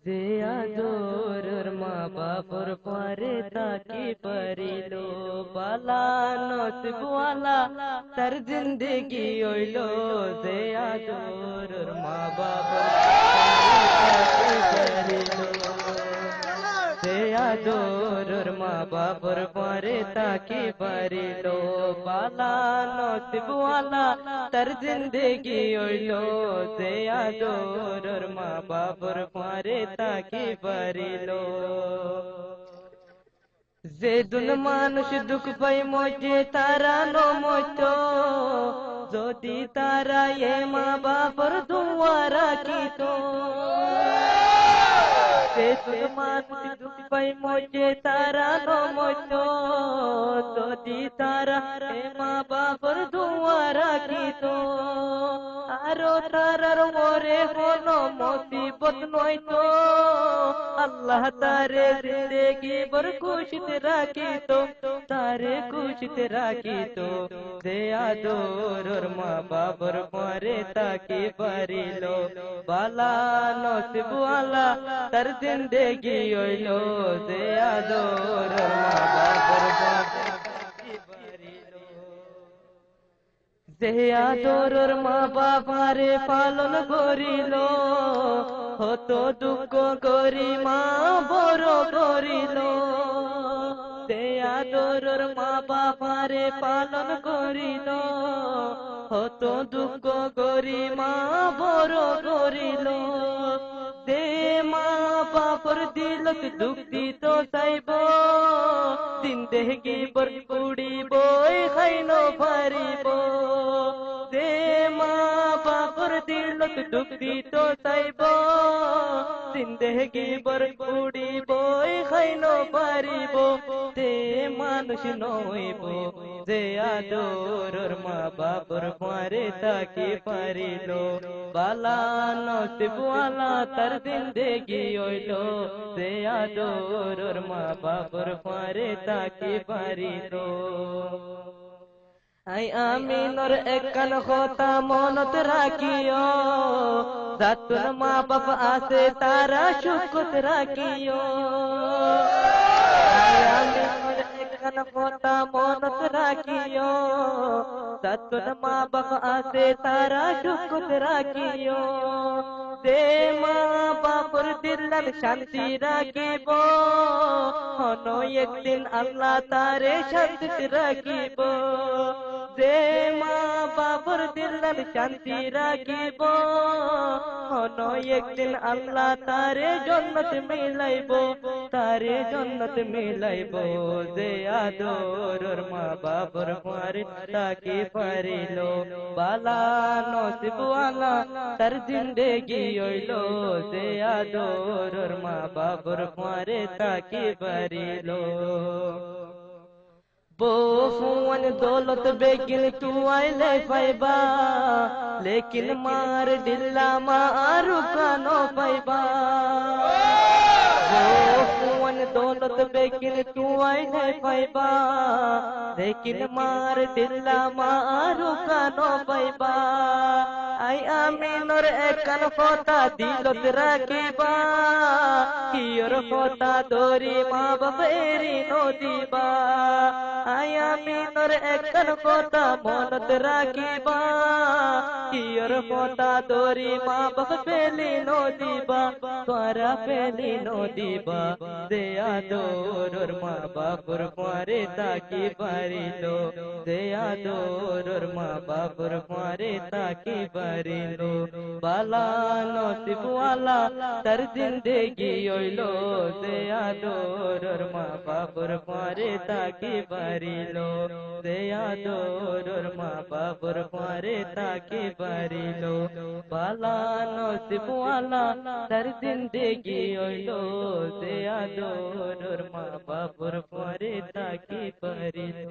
যে আদরের মা বাপর পরে তাকে পারিল বালা নসিবওয়ালা তার জিন্দেগি হইল। যে আদরের মা বাপর পরে তাকে পারিল, যে আদরের মা বাপর পরে তাকে পারিল বালা নসিবওয়ালা তার জিন্দেগি হইল। যে আদরের মা বাপর পরে তাকে পারিল। যে দুন মানুষ দুঃখ পাই মইতে তারা নমত, যদি তারা এ মা বাপর দুয়া রাখিত। যে দুন মানুষ দুঃখ পাই মইতে তারা নমত, যদি তারা এ মা বাপর দুয়া রাখিত। আরো তারার মরে কোনো মুসিবত নয়তো, আল্লাহ তারে জিন্দেগি ভর খুশিতে রাখিত, তারে খুশিতে রাখিত। যে আদরের মা বাপর পরে তাকে পারিল বালা নসিবওয়ালা তার জিন্দেগি হইল। যে আদরের মা বাপর পরে তাকে পারিল, যে আদরের মা বাবারে পালন করিল, হত দুঃখ করি মা বড় করিল। যে আদরের মা বাবারে পালন করিল, হত দুঃখ করি মা বড় করিল। যে মা বাপর দিলক দুঃখ দিত চাইব, জিন্দেগি বর কুড়িব খাইন পারিব। যে মা বাপর দিলক দুঃখ দিত চাইব, জিন্দেগি বর কুড়িব খাইন পারিব। যে মানুষ নইব, যে আদরের মা বাপর পরে তাকে পারিল বালা নসিবওয়ালা তার জিন্দেগি হইল। যে আদরের মা বাপর পরে তাকে পারিল। আই আমিনর একখান কথা মনত রাখিও, যাতুন মা বাপ আছে তারা সুখত রাখিও। আই আমিনর একখান কথা মনত রাখিও, যাতুন মা বাপ আছে তারা সুখত রাখিও। যে মা বাপর দিলার শান্তি রাখিব, হন একদিন আল্লাহ তারে শান্তি রাখিব। যে মা বাপর দিলার শান্তি রাখিব, হন একদিন আল্লাহ তারে জন্নত মিলাইব, তারে জন্নত মিলাইব। যে আদরের মা বাপর পরে তাকে পারিল বালা নসিবওয়ালা তার জিন্দেগি হইল। যে আদরের মা বাপর পরে তাকে পারিল। बोफुवन दौलत बेकिन तू आइले पाइबा, लेकिन मार डिल्ला मारू कानो पाइबा। बोफुवन दौलत बेकिन तू आइले पाइबा, लेकिन मार डिल्ला मारू कानो पाइबा। आई आमीनर एकन কথা দিলত রাখিবা, কিয়র কথা ধরি মা বাপেরি নদিবা। আই আমিনর একখান কথা মনত রাখিবা, কিয়র কথা ধরি মা বাপ পেলি নদিবা, তোরা পেলি নদিবা। যে আদরের মা বাপর পরে তাকে পারিল, যে আদরের মা বাপর পরে তাকে পারিল বালা নসিবওয়ালা তার জিন্দেগি হইল। যে আদরের মা বাপর পরে তাকে পারিল, যে আদরের মা বাপর পরে তাকে পারিল বালা নসিবওয়ালা তার জিন্দেগি হইল। যে আদরের মা বাপর পরে তাকে পারিল।